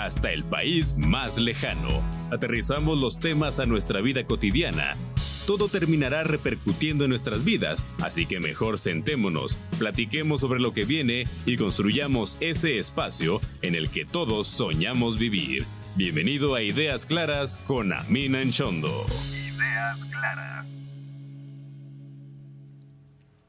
hasta el país más lejano. Aterrizamos los temas a nuestra vida cotidiana. Todo terminará repercutiendo en nuestras vidas, así que mejor sentémonos, platiquemos sobre lo que viene y construyamos ese espacio en el que todos soñamos vivir. Bienvenido a Ideas Claras con Amin Anchondo. Ideas Claras.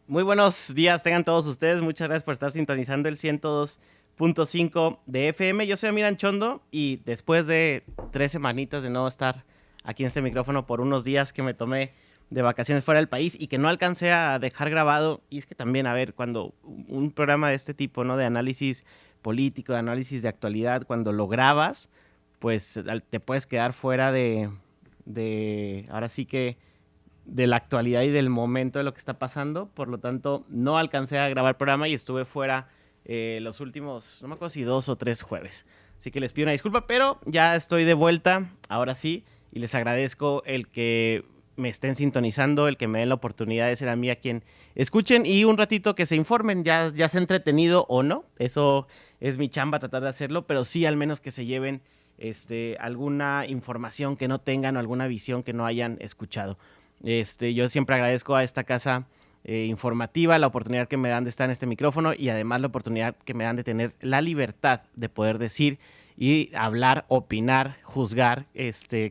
Muy buenos días tengan todos ustedes, muchas gracias por estar sintonizando el 102.5 de FM. Yo soy Amin Anchondo y después de 3 semanitas de no estar aquí en este micrófono por unos días que me tomé de vacaciones fuera del país y que no alcancé a dejar grabado, y es que también, a ver, cuando un programa de este tipo, ¿no?, de análisis político, de análisis de actualidad, cuando lo grabas, pues te puedes quedar fuera de ahora sí que de la actualidad y del momento de lo que está pasando. Por lo tanto, no alcancé a grabar el programa y estuve fuera los últimos, no me acuerdo si 2 o 3 jueves. Así que les pido una disculpa, pero ya estoy de vuelta, ahora sí, y les agradezco el que me estén sintonizando, el que me den la oportunidad de ser a mí a quien escuchen y un ratito que se informen, ya sea entretenido o no. Eso es mi chamba, tratar de hacerlo, pero sí al menos que se lleven alguna información que no tengan o alguna visión que no hayan escuchado. Yo siempre agradezco a esta casa informativa la oportunidad que me dan de estar en este micrófono y además la oportunidad que me dan de tener la libertad de poder decir y hablar, opinar, juzgar,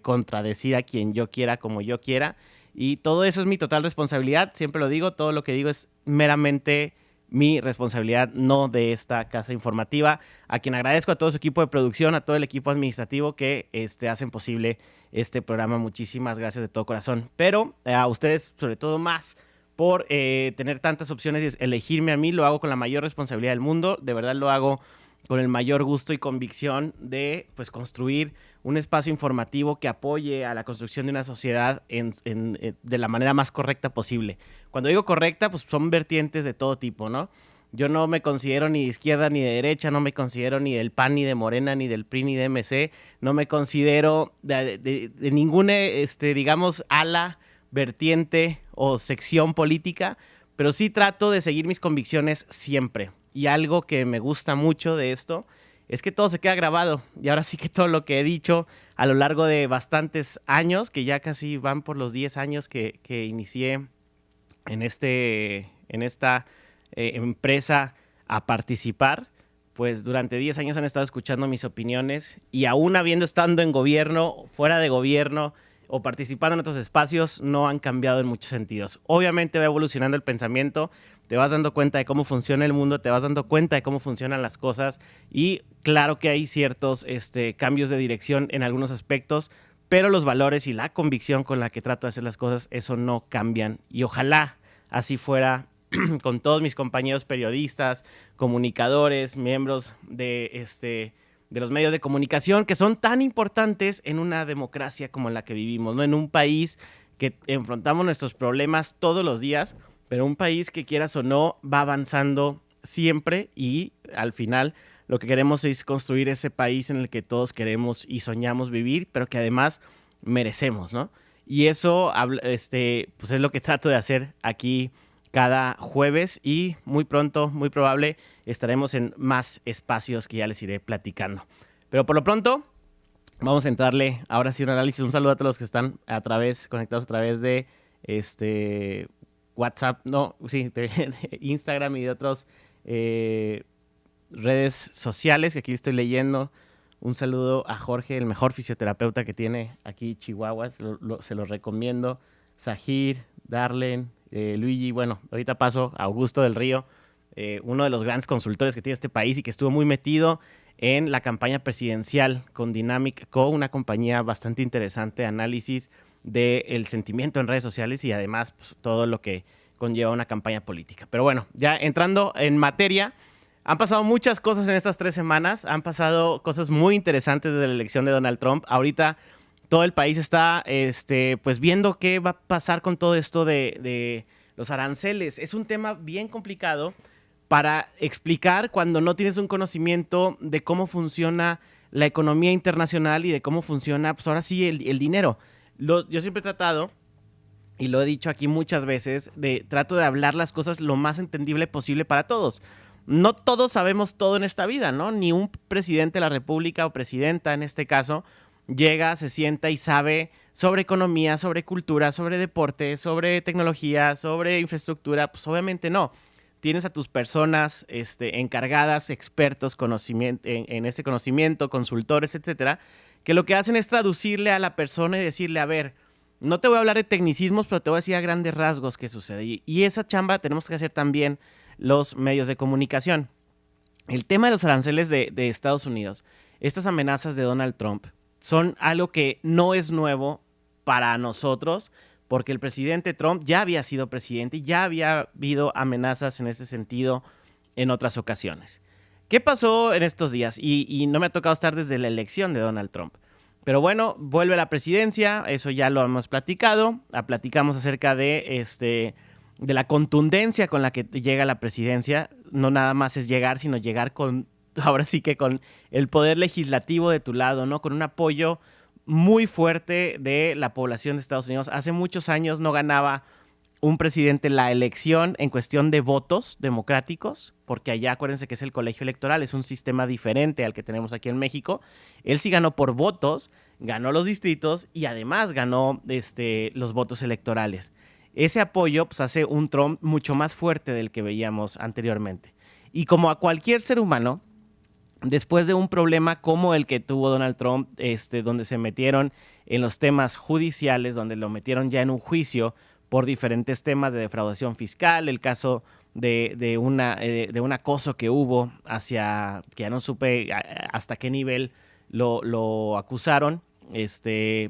contradecir a quien yo quiera, como yo quiera. Y todo eso es mi total responsabilidad, siempre lo digo, todo lo que digo es meramente mi responsabilidad, no de esta casa informativa, a quien agradezco, a todo su equipo de producción, a todo el equipo administrativo que hacen posible este programa. Muchísimas gracias de todo corazón. Pero a ustedes, sobre todo más, por tener tantas opciones y elegirme a mí, lo hago con la mayor responsabilidad del mundo, de verdad lo hago con el mayor gusto y convicción de construir un espacio informativo que apoye a la construcción de una sociedad de la manera más correcta posible. Cuando digo correcta, pues son vertientes de todo tipo, ¿no? Yo no me considero ni de izquierda ni de derecha, no me considero ni del PAN ni de Morena, ni del PRI ni de MC, no me considero de ninguna, digamos, ala, vertiente o sección política, pero sí trato de seguir mis convicciones siempre. Y algo que me gusta mucho de esto es que todo se queda grabado. Y ahora sí que todo lo que he dicho a lo largo de bastantes años, que ya casi van por los 10 años que inicié en esta empresa a participar, pues durante 10 años han estado escuchando mis opiniones y aún estando en gobierno, fuera de gobierno o participando en otros espacios, no han cambiado en muchos sentidos. Obviamente va evolucionando el pensamiento, te vas dando cuenta de cómo funciona el mundo, te vas dando cuenta de cómo funcionan las cosas y claro que hay ciertos cambios de dirección en algunos aspectos, pero los valores y la convicción con la que trato de hacer las cosas, eso no cambian. Y ojalá así fuera con todos mis compañeros periodistas, comunicadores, miembros de los medios de comunicación, que son tan importantes en una democracia como en la que vivimos, ¿no? En un país que enfrentamos nuestros problemas todos los días, pero un país que, quieras o no, va avanzando siempre y al final lo que queremos es construir ese país en el que todos queremos y soñamos vivir, pero que además merecemos, ¿no? Y eso pues es lo que trato de hacer aquí cada jueves y muy pronto, muy probable, estaremos en más espacios que ya les iré platicando. Pero por lo pronto, vamos a entrarle ahora sí un análisis. Un saludo a todos los que están conectados a través de WhatsApp, de Instagram y de otras redes sociales que aquí estoy leyendo. Un saludo a Jorge, el mejor fisioterapeuta que tiene aquí Chihuahua, se lo recomiendo. Sahir, Darlen, Luigi, bueno, ahorita paso a Augusto del Río, uno de los grandes consultores que tiene este país y que estuvo muy metido en la campaña presidencial con Dynamic Co., una compañía bastante interesante de análisis del sentimiento en redes sociales y además pues, todo lo que conlleva una campaña política. Pero bueno, ya entrando en materia, han pasado muchas cosas en estas 3 semanas, han pasado cosas muy interesantes desde la elección de Donald Trump. Ahorita todo el país está pues viendo qué va a pasar con todo esto de los aranceles. Es un tema bien complicado para explicar cuando no tienes un conocimiento de cómo funciona la economía internacional y de cómo funciona, pues ahora sí, el dinero. Yo siempre he tratado, y lo he dicho aquí muchas veces, trato de hablar las cosas lo más entendible posible para todos. no todos sabemos todo en esta vida, ¿no? Ni un presidente de la República o presidenta en este caso llega, se sienta y sabe sobre economía, sobre cultura, sobre deporte, sobre tecnología, sobre infraestructura. Pues obviamente no. Tienes a tus personas encargadas, expertos en ese conocimiento, consultores, etcétera, que lo que hacen es traducirle a la persona y decirle, a ver, no te voy a hablar de tecnicismos, pero te voy a decir a grandes rasgos qué sucede. Y esa chamba tenemos que hacer también los medios de comunicación. El tema de los aranceles de Estados Unidos, estas amenazas de Donald Trump, son algo que no es nuevo para nosotros, porque el presidente Trump ya había sido presidente y ya había habido amenazas en ese sentido en otras ocasiones. ¿Qué pasó en estos días? Y no me ha tocado estar desde la elección de Donald Trump. Pero bueno, vuelve a la presidencia, eso ya lo hemos platicado. Platicamos acerca de la contundencia con la que llega a la presidencia. No nada más es llegar, sino llegar ahora sí que con el poder legislativo de tu lado, ¿no? Con un apoyo muy fuerte de la población de Estados Unidos. Hace muchos años no ganaba un presidente la elección en cuestión de votos democráticos, porque allá acuérdense que es el colegio electoral, es un sistema diferente al que tenemos aquí en México. Él sí ganó por votos, ganó los distritos y además ganó los votos electorales. Ese apoyo pues, hace un Trump mucho más fuerte del que veíamos anteriormente. Y como a cualquier ser humano, después de un problema como el que tuvo Donald Trump, donde se metieron en los temas judiciales, donde lo metieron ya en un juicio por diferentes temas de defraudación fiscal, el caso de un acoso que hubo que ya no supe hasta qué nivel lo acusaron,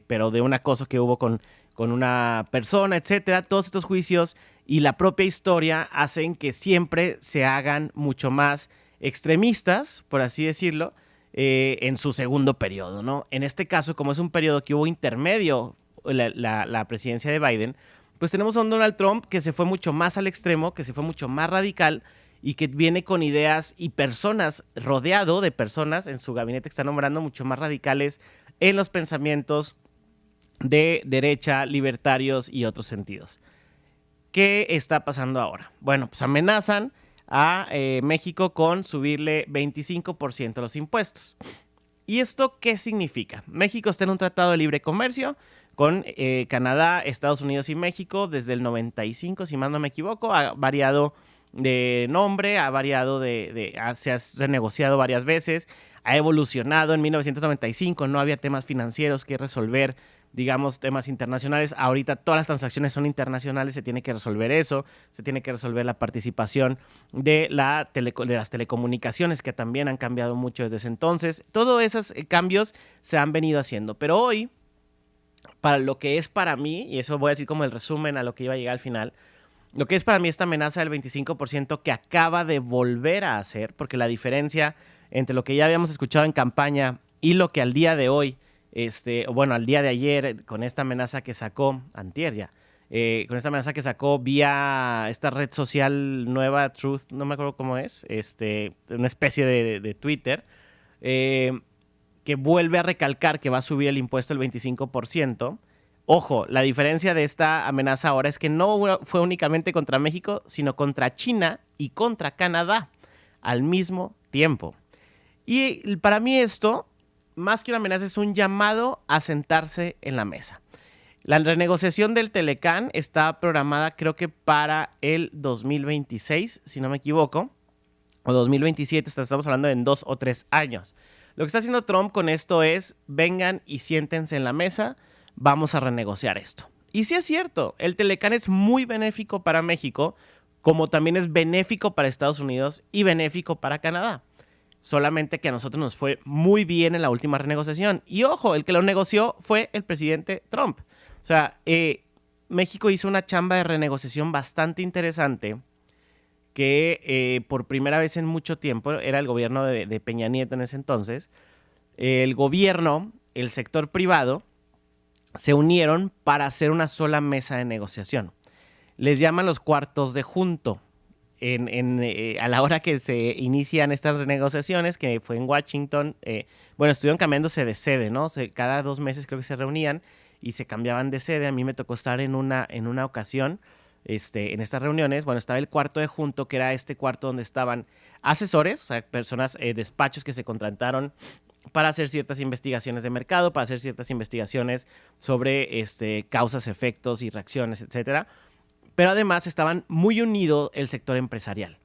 pero de un acoso que hubo con una persona, etcétera. Todos estos juicios y la propia historia hacen que siempre se hagan mucho más extremistas, por así decirlo, en su segundo periodo, ¿no? En este caso, como es un periodo que hubo intermedio, la presidencia de Biden, pues tenemos a un Donald Trump que se fue mucho más al extremo, que se fue mucho más radical y que viene con ideas y personas, rodeado de personas en su gabinete que está nombrando mucho más radicales en los pensamientos de derecha, libertarios y otros sentidos. ¿Qué está pasando ahora? Bueno, pues amenazan a México con subirle 25% los impuestos. ¿Y esto qué significa? México está en un tratado de libre comercio con Canadá, Estados Unidos y México desde el 95, si más no me equivoco. Ha variado de nombre, ha variado se ha renegociado varias veces, ha evolucionado. En 1995 no había temas financieros que resolver, digamos, temas internacionales. Ahorita todas las transacciones son internacionales, se tiene que resolver eso, se tiene que resolver la participación de las telecomunicaciones, que también han cambiado mucho desde ese entonces. Todos esos cambios se han venido haciendo, pero hoy, para lo que es para mí, y eso voy a decir como el resumen a lo que iba a llegar al final, lo que es para mí esta amenaza del 25% que acaba de volver a hacer, porque la diferencia entre lo que ya habíamos escuchado en campaña y lo que al día de hoy, al día de ayer, con esta amenaza que sacó, antier ya, con esta amenaza que sacó vía esta red social nueva, Truth, no me acuerdo cómo es, una especie de Twitter, que vuelve a recalcar que va a subir el impuesto el 25%. Ojo, la diferencia de esta amenaza ahora es que no fue únicamente contra México, sino contra China y contra Canadá al mismo tiempo. Y para mí esto, más que una amenaza, es un llamado a sentarse en la mesa. La renegociación del Telecán está programada, creo que para el 2026, si no me equivoco, o 2027, estamos hablando de en 2 o 3 años. Lo que está haciendo Trump con esto es, vengan y siéntense en la mesa, vamos a renegociar esto. Y sí es cierto, el Telecán es muy benéfico para México, como también es benéfico para Estados Unidos y benéfico para Canadá. Solamente que a nosotros nos fue muy bien en la última renegociación. Y ojo, el que lo negoció fue el presidente Trump. O sea, México hizo una chamba de renegociación bastante interesante que por primera vez en mucho tiempo, era el gobierno de Peña Nieto en ese entonces, el gobierno, el sector privado, se unieron para hacer una sola mesa de negociación. Les llaman los cuartos de junto. A la hora que se inician estas renegociaciones, que fue en Washington, estuvieron cambiándose de sede, ¿no? Cada 2 meses creo que se reunían y se cambiaban de sede. A mí me tocó estar en una ocasión en estas reuniones. Bueno, estaba el cuarto de junto, que era este cuarto donde estaban asesores, o sea, personas, despachos que se contrataron para hacer ciertas investigaciones de mercado, para hacer ciertas investigaciones sobre causas, efectos y reacciones, etcétera. Pero además estaban muy unido el sector empresarial.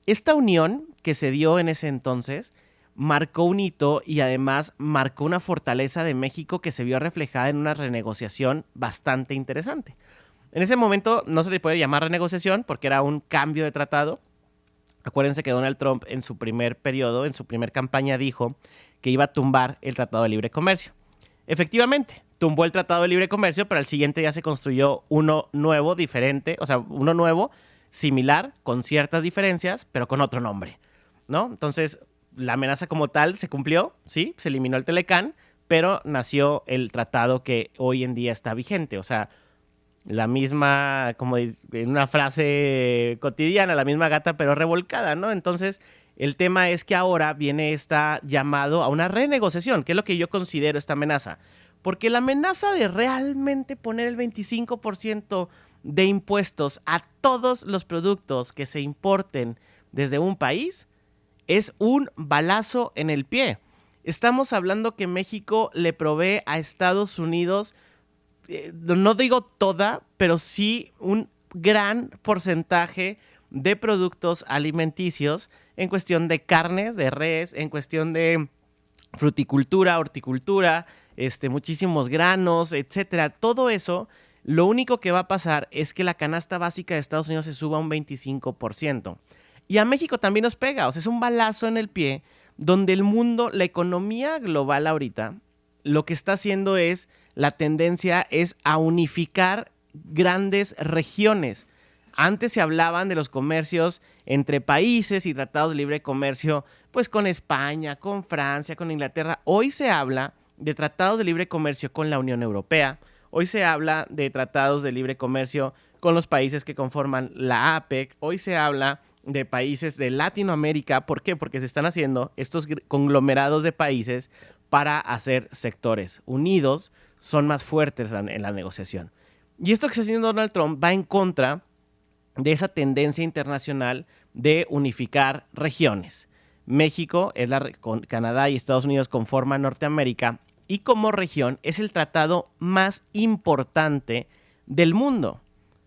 Esta unión que se dio en ese entonces marcó un hito y además marcó una fortaleza de México que se vio reflejada en una renegociación bastante interesante. En ese momento no se le puede llamar renegociación porque era un cambio de tratado. Acuérdense que Donald Trump en su primer periodo, en su primer campaña, dijo que iba a tumbar el Tratado de Libre Comercio. Efectivamente, tumbó el Tratado de Libre Comercio, pero al siguiente ya se construyó uno nuevo, diferente, o sea, uno nuevo, similar, con ciertas diferencias, pero con otro nombre, ¿no? Entonces, la amenaza como tal se cumplió, sí, se eliminó el Telecán, pero nació el tratado que hoy en día está vigente, o sea, la misma, como en una frase cotidiana, la misma gata pero revolcada, ¿no? Entonces, el tema es que ahora viene esta llamado a una renegociación, que es lo que yo considero esta amenaza. Porque la amenaza de realmente poner el 25% de impuestos a todos los productos que se importen desde un país es un balazo en el pie. Estamos hablando que México le provee a Estados Unidos, no digo toda, pero sí un gran porcentaje de productos alimenticios en cuestión de carnes, de res, en cuestión de fruticultura, horticultura, muchísimos granos, etcétera. Todo eso, lo único que va a pasar es que la canasta básica de Estados Unidos se suba un 25%. Y a México también nos pega, o sea, es un balazo en el pie donde el mundo, la economía global ahorita, lo que está haciendo es, la tendencia es a unificar grandes regiones. Antes se hablaban de los comercios entre países y tratados de libre comercio, pues con España, con Francia, con Inglaterra. Hoy se habla de tratados de libre comercio con la Unión Europea. Hoy se habla de tratados de libre comercio con los países que conforman la APEC. Hoy se habla de países de Latinoamérica. ¿Por qué? Porque se están haciendo estos conglomerados de países para hacer sectores unidos, son más fuertes en la negociación. Y esto que está haciendo Donald Trump va en contra de esa tendencia internacional de unificar regiones. México, con Canadá y Estados Unidos conforman Norteamérica y como región es el tratado más importante del mundo.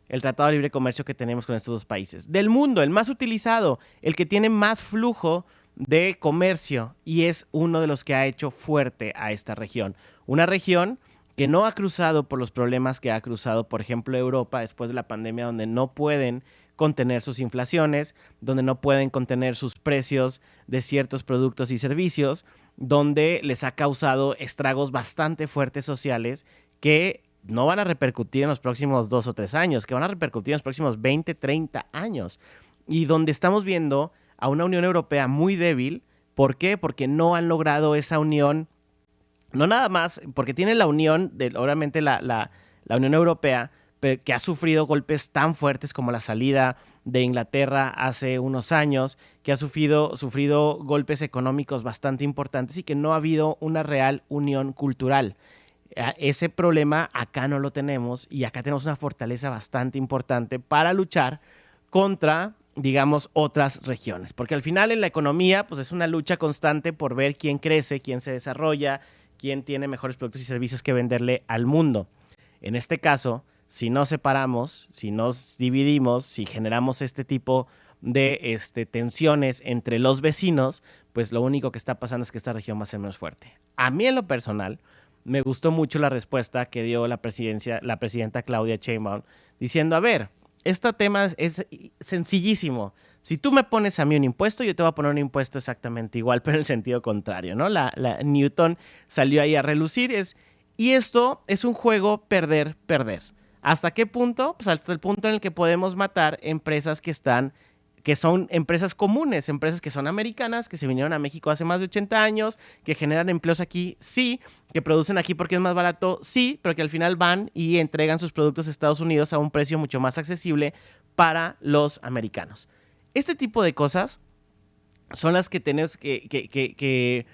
El tratado de libre comercio que tenemos con estos dos países. Del mundo, el más utilizado, el que tiene más flujo de comercio y es uno de los que ha hecho fuerte a esta región. Una región que no ha cruzado por los problemas que ha cruzado, por ejemplo, Europa después de la pandemia, donde no pueden contener sus inflaciones, donde no pueden contener sus precios de ciertos productos y servicios, donde les ha causado estragos bastante fuertes sociales que no van a repercutir en los próximos 2 o 3 años, que van a repercutir en los próximos 20, 30 años. Y donde estamos viendo a una Unión Europea muy débil. ¿Por qué? Porque no han logrado esa unión. No nada más, porque tiene la unión, obviamente la Unión Europea, que ha sufrido golpes tan fuertes como la salida de Inglaterra hace unos años, que ha sufrido golpes económicos bastante importantes y que no ha habido una real unión cultural. Ese problema acá no lo tenemos y acá tenemos una fortaleza bastante importante para luchar contra, digamos, otras regiones. Porque al final en la economía pues es una lucha constante por ver quién crece, quién se desarrolla, quién tiene mejores productos y servicios que venderle al mundo. En este caso, si nos separamos, si nos dividimos, si generamos este tipo de tensiones entre los vecinos, pues lo único que está pasando es que esta región va a ser menos fuerte. A mí en lo personal me gustó mucho la respuesta que dio la presidenta Claudia Sheinbaum diciendo, a ver, este tema es sencillísimo. Si tú me pones a mí un impuesto, yo te voy a poner un impuesto exactamente igual, pero en el sentido contrario, ¿no? La Newton salió ahí a relucir. Y esto es un juego perder-perder. ¿Hasta qué punto? Pues hasta el punto en el que podemos matar empresas que son empresas comunes, empresas que son americanas, que se vinieron a México hace más de 80 años, que generan empleos aquí, sí, que producen aquí porque es más barato, sí, pero que al final van y entregan sus productos a Estados Unidos a un precio mucho más accesible para los americanos. Este tipo de cosas son las que tenemos que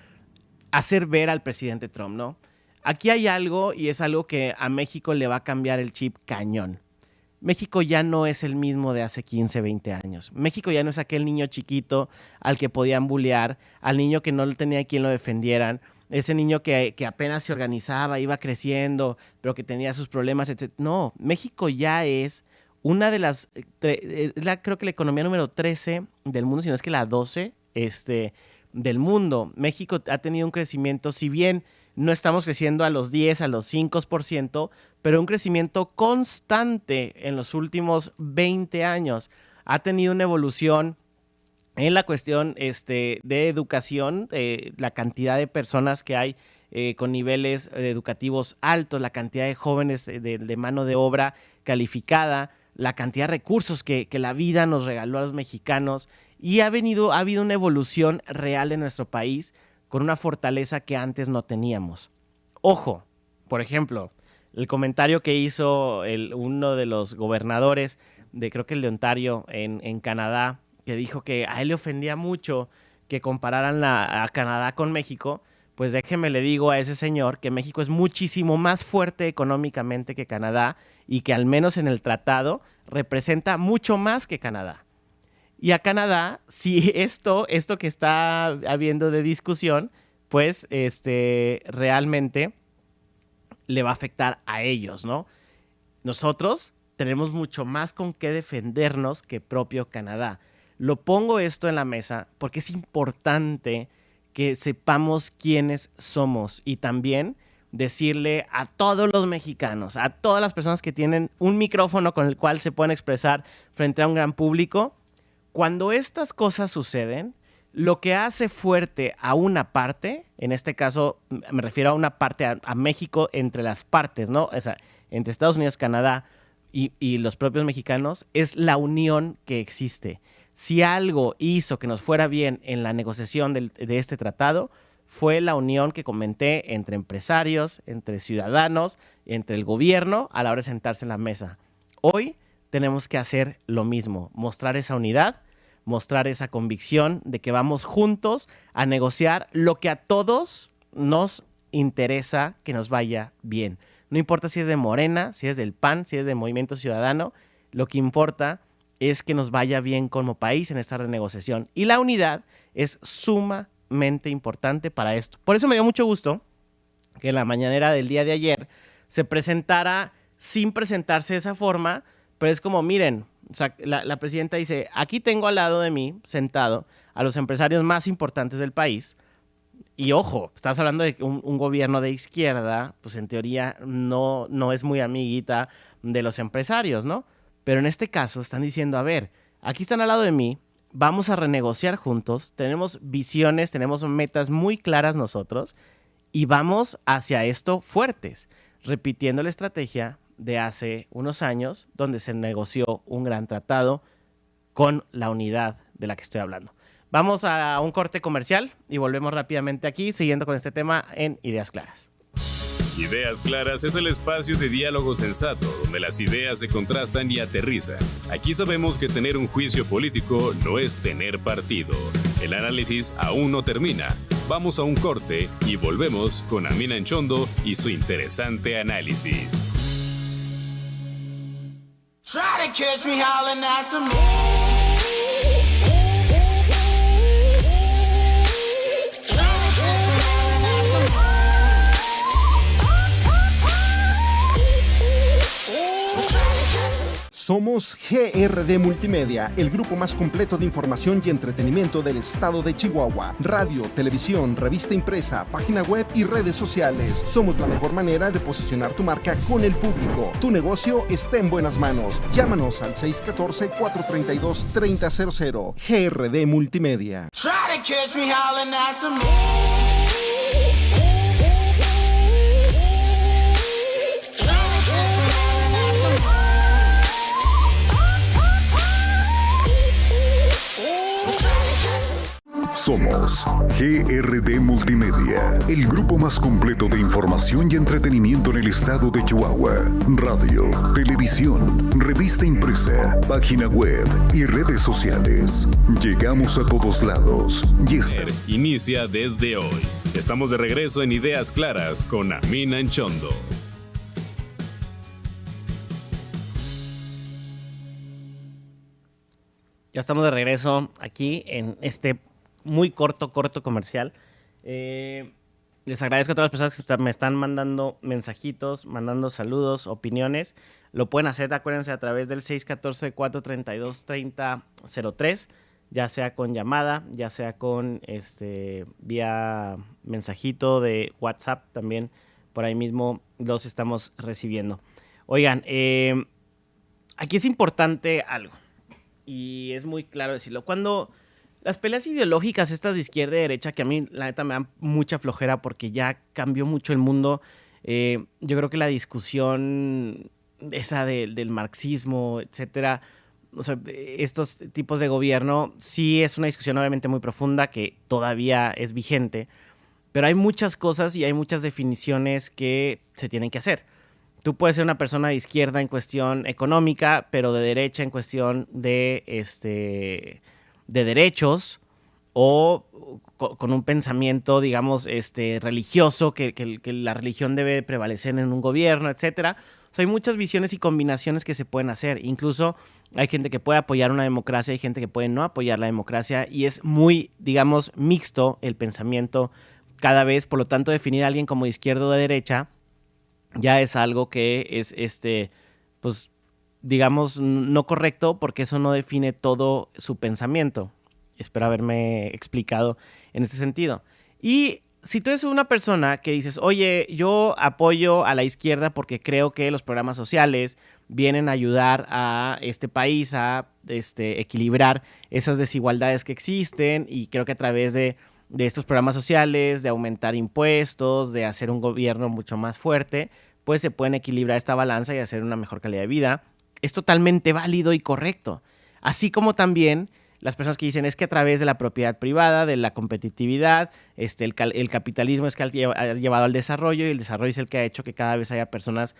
hacer ver al presidente Trump, ¿no? Aquí hay algo y es algo que a México le va a cambiar el chip cañón. México ya no es el mismo de hace 15, 20 años. México ya no es aquel niño chiquito al que podían bullear, al niño que no tenía quien lo defendieran, ese niño que apenas se organizaba, iba creciendo, pero que tenía sus problemas, etc. No, México ya es una de las, creo que la economía número 13 del mundo, si no es que la 12 del mundo. México ha tenido un crecimiento, si bien no estamos creciendo a los 10, a los 5%, pero un crecimiento constante en los últimos 20 años. Ha tenido una evolución en la cuestión de educación, la cantidad de personas que hay con niveles educativos altos, la cantidad de jóvenes de mano de obra calificada, la cantidad de recursos que la vida nos regaló a los mexicanos, y ha habido una evolución real de nuestro país con una fortaleza que antes no teníamos. Ojo, por ejemplo, el comentario que hizo uno de los gobernadores creo que el de Ontario en Canadá, que dijo que a él le ofendía mucho que compararan a Canadá con México. Pues déjeme le digo a ese señor que México es muchísimo más fuerte económicamente que Canadá y que al menos en el tratado representa mucho más que Canadá. Y a Canadá, si esto que está habiendo de discusión, pues realmente le va a afectar a ellos, ¿no? Nosotros tenemos mucho más con qué defendernos que propio Canadá. Lo pongo esto en la mesa porque es importante que sepamos quiénes somos y también decirle a todos los mexicanos, a todas las personas que tienen un micrófono con el cual se pueden expresar frente a un gran público, cuando estas cosas suceden, lo que hace fuerte a una parte, en este caso me refiero a una parte, a México entre las partes, ¿no? O sea, entre Estados Unidos, Canadá y los propios mexicanos, es la unión que existe. Si algo hizo que nos fuera bien en la negociación de este tratado, fue la unión que comenté entre empresarios, entre ciudadanos, entre el gobierno a la hora de sentarse en la mesa. Hoy tenemos que hacer lo mismo, mostrar esa unidad, mostrar esa convicción de que vamos juntos a negociar lo que a todos nos interesa que nos vaya bien. No importa si es de Morena, si es del PAN, si es de Movimiento Ciudadano, lo que importa es que nos vaya bien como país en esta renegociación. Y la unidad es sumamente importante para esto. Por eso me dio mucho gusto que en la mañanera del día de ayer se presentara sin presentarse de esa forma, pero es como, miren, o sea, la presidenta dice, aquí tengo al lado de mí, sentado, a los empresarios más importantes del país. Y ojo, estás hablando de un gobierno de izquierda, pues en teoría no es muy amiguita de los empresarios, ¿no? Pero en este caso están diciendo, a ver, aquí están al lado de mí, vamos a renegociar juntos, tenemos visiones, tenemos metas muy claras nosotros y vamos hacia esto fuertes, repitiendo la estrategia de hace unos años donde se negoció un gran tratado con la unidad de la que estoy hablando. Vamos a un corte comercial y volvemos rápidamente aquí, siguiendo con este tema en Ideas Claras. Ideas Claras es el espacio de diálogo sensato donde las ideas se contrastan y aterrizan. Aquí sabemos que tener un juicio político no es tener partido. El análisis aún no termina. Vamos a un corte y volvemos con Amina Anchondo y su interesante análisis. Try to catch me howling at the moon. Somos GRD Multimedia, el grupo más completo de información y entretenimiento del estado de Chihuahua. Radio, televisión, revista impresa, página web y redes sociales. Somos la mejor manera de posicionar tu marca con el público. Tu negocio está en buenas manos. Llámanos al 614-432-3000. GRD Multimedia. Try to catch me howling at the moon. Somos GRD Multimedia, el grupo más completo de información y entretenimiento en el estado de Chihuahua. Radio, televisión, revista impresa, página web y redes sociales. Llegamos a todos lados y inicia desde hoy. Estamos de regreso en Ideas Claras con Amina Anchondo. Ya estamos de regreso aquí en este muy corto comercial. Les agradezco a todas las personas que me están mandando mensajitos, mandando saludos, opiniones. Lo pueden hacer, acuérdense, a través del 614-432-3003, ya sea con llamada, ya sea con vía mensajito de WhatsApp, también por ahí mismo los estamos recibiendo. Oigan, aquí es importante algo. Y es muy claro decirlo. Cuando las peleas ideológicas, estas de izquierda y derecha, que a mí la neta me dan mucha flojera porque ya cambió mucho el mundo, yo creo que la discusión esa del marxismo, etcétera, o sea, estos tipos de gobierno, sí es una discusión obviamente muy profunda que todavía es vigente, pero hay muchas cosas y hay muchas definiciones que se tienen que hacer. Tú puedes ser una persona de izquierda en cuestión económica, pero de derecha en cuestión de derechos, o con un pensamiento, digamos, religioso, que la religión debe prevalecer en un gobierno, etcétera. O sea, hay muchas visiones y combinaciones que se pueden hacer. Incluso hay gente que puede apoyar una democracia, hay gente que puede no apoyar la democracia, y es muy, digamos, mixto el pensamiento cada vez. Por lo tanto, definir a alguien como de izquierda o de derecha ya es algo que es, pues, digamos, no correcto, porque eso no define todo su pensamiento. Espero haberme explicado en ese sentido. Y si tú eres una persona que dices, oye, yo apoyo a la izquierda porque creo que los programas sociales vienen a ayudar a este país a equilibrar esas desigualdades que existen, y creo que a través de estos programas sociales, de aumentar impuestos, de hacer un gobierno mucho más fuerte, pues se pueden equilibrar esta balanza y hacer una mejor calidad de vida. Es totalmente válido y correcto. Así como también las personas que dicen es que a través de la propiedad privada, de la competitividad, el capitalismo es que ha llevado al desarrollo, y el desarrollo es el que ha hecho que cada vez haya personas,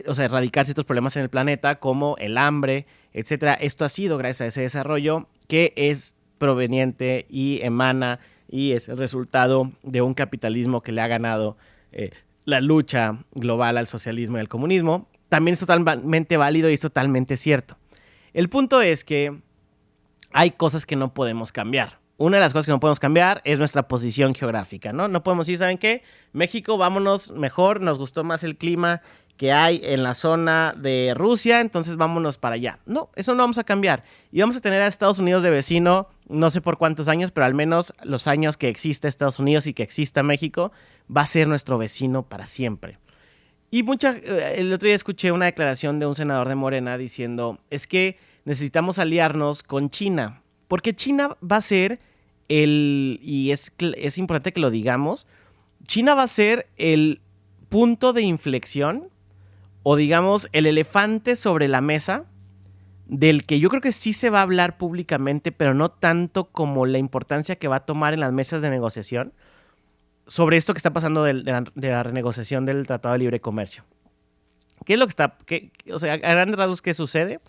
o sea, erradicar ciertos problemas en el planeta como el hambre, etcétera. Esto ha sido gracias a ese desarrollo que es proveniente y emana y es el resultado de un capitalismo que le ha ganado la lucha global al socialismo y al comunismo. También es totalmente válido y es totalmente cierto. El punto es que hay cosas que no podemos cambiar. Una de las cosas que no podemos cambiar es nuestra posición geográfica, ¿no? No podemos decir, ¿saben qué? México, vámonos mejor, nos gustó más el clima que hay en la zona de Rusia, entonces vámonos para allá. No, eso no vamos a cambiar. Y vamos a tener a Estados Unidos de vecino, no sé por cuántos años, pero al menos los años que exista Estados Unidos y que exista México, va a ser nuestro vecino para siempre. Y el otro día escuché una declaración de un senador de Morena diciendo, es que necesitamos aliarnos con China, porque China va a ser y es importante que lo digamos, China va a ser el punto de inflexión, o digamos el elefante sobre la mesa, del que yo creo que sí se va a hablar públicamente, pero no tanto como la importancia que va a tomar en las mesas de negociación, sobre esto que está pasando de la renegociación del Tratado de Libre Comercio. ¿Qué es lo que está? O sea, a grandes rasgos, ¿qué sucede?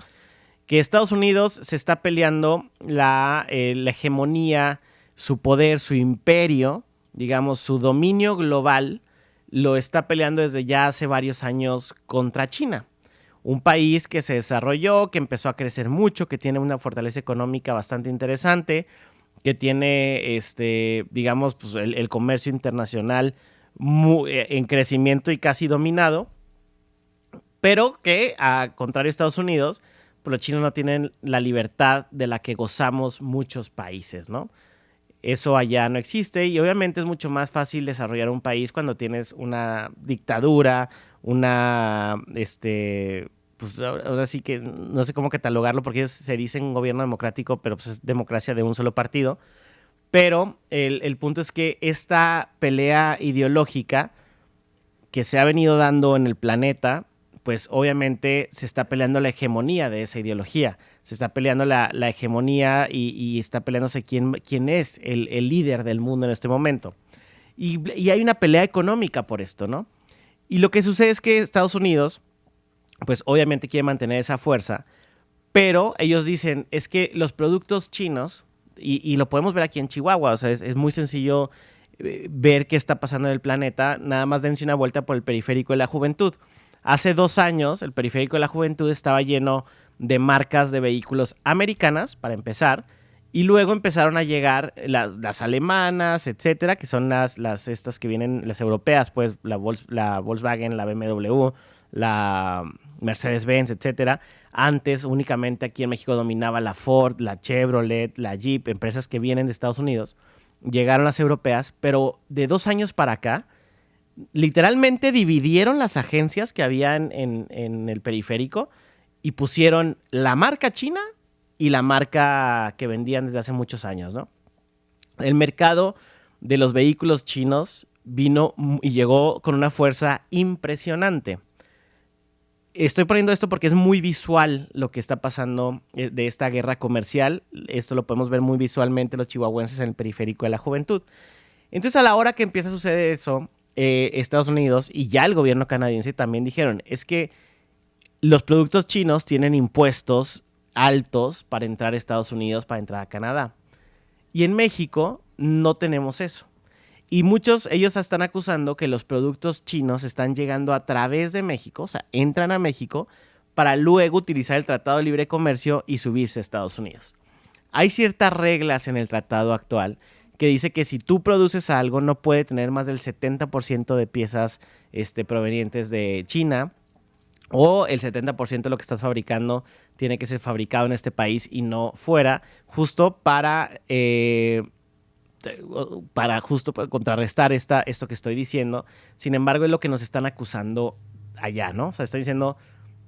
Que Estados Unidos se está peleando la hegemonía, su poder, su imperio, digamos, su dominio global, lo está peleando desde ya hace varios años contra China. Un país que se desarrolló, que empezó a crecer mucho, que tiene una fortaleza económica bastante interesante, que tiene, digamos, pues el comercio internacional en crecimiento y casi dominado, pero que, a contrario de Estados Unidos, pues los chinos no tienen la libertad de la que gozamos muchos países, ¿no? Eso allá no existe, y obviamente es mucho más fácil desarrollar un país cuando tienes una dictadura, pues ahora sí que no sé cómo catalogarlo, porque ellos se dicen un gobierno democrático, pero pues es democracia de un solo partido. Pero el punto es que esta pelea ideológica que se ha venido dando en el planeta, pues obviamente se está peleando la hegemonía de esa ideología, se está peleando la hegemonía y está peleándose quién es el líder del mundo en este momento. Y hay una pelea económica por esto, ¿no? Y lo que sucede es que Estados Unidos, pues obviamente quiere mantener esa fuerza, pero ellos dicen, es que los productos chinos, y lo podemos ver aquí en Chihuahua, o sea, es muy sencillo ver qué está pasando en el planeta, nada más dense una vuelta por el Periférico de la Juventud. Hace 2 años, el Periférico de la Juventud estaba lleno de marcas de vehículos americanas, para empezar, y luego empezaron a llegar las alemanas, etcétera, que son las estas que vienen, las europeas, pues la Volkswagen, la BMW, la Mercedes-Benz, etcétera. Antes únicamente aquí en México dominaba la Ford, la Chevrolet, la Jeep, empresas que vienen de Estados Unidos. Llegaron las europeas, pero de 2 años para acá, literalmente dividieron las agencias que había en el periférico y pusieron la marca china y la marca que vendían desde hace muchos años, ¿no? El mercado de los vehículos chinos vino y llegó con una fuerza impresionante. Estoy poniendo esto porque es muy visual lo que está pasando de esta guerra comercial. Esto lo podemos ver muy visualmente los chihuahuenses en el periférico de la juventud. Entonces, a la hora que empieza a suceder eso, Estados Unidos y ya el gobierno canadiense también dijeron, es que los productos chinos tienen impuestos altos para entrar a Estados Unidos, para entrar a Canadá. Y en México no tenemos eso. Y ellos están acusando que los productos chinos están llegando a través de México, o sea, entran a México para luego utilizar el Tratado de Libre Comercio y subirse a Estados Unidos. Hay ciertas reglas en el tratado actual que dice que si tú produces algo no puede tener más del 70% de piezas provenientes de China, o el 70% de lo que estás fabricando tiene que ser fabricado en este país y no fuera, justo para contrarrestar esto que estoy diciendo. Sin embargo, es lo que nos están acusando allá, ¿no? O sea, están diciendo,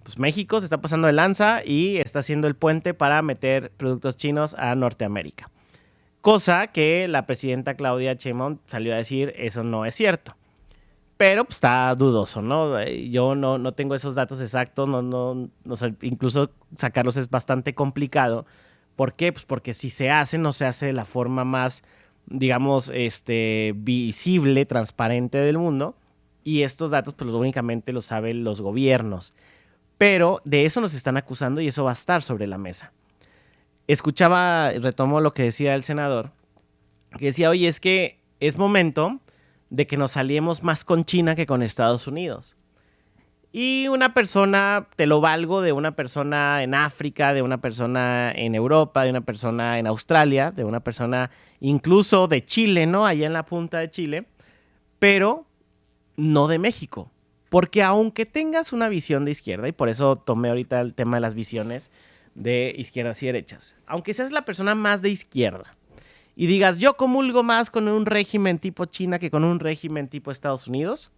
pues México se está pasando de lanza y está haciendo el puente para meter productos chinos a Norteamérica. Cosa que la presidenta Claudia Sheinbaum salió a decir, eso no es cierto. Pero pues, está dudoso, ¿no? Yo no tengo esos datos exactos, incluso sacarlos es bastante complicado. ¿Por qué? Pues porque si se hace, no se hace de la forma más, digamos, visible, transparente del mundo. Y estos datos, pues únicamente los saben los gobiernos. Pero de eso nos están acusando y eso va a estar sobre la mesa. Retomo lo que decía el senador, que decía, oye, es que es momento de que nos aliemos más con China que con Estados Unidos. Y una persona, te lo valgo, de una persona en África, de una persona en Europa, de una persona en Australia, de una persona incluso de Chile, ¿no? Allá en la punta de Chile, pero no de México. Porque aunque tengas una visión de izquierda, y por eso tomé ahorita el tema de las visiones de izquierdas y derechas, aunque seas la persona más de izquierda, y digas, yo comulgo más con un régimen tipo China que con un régimen tipo Estados Unidos,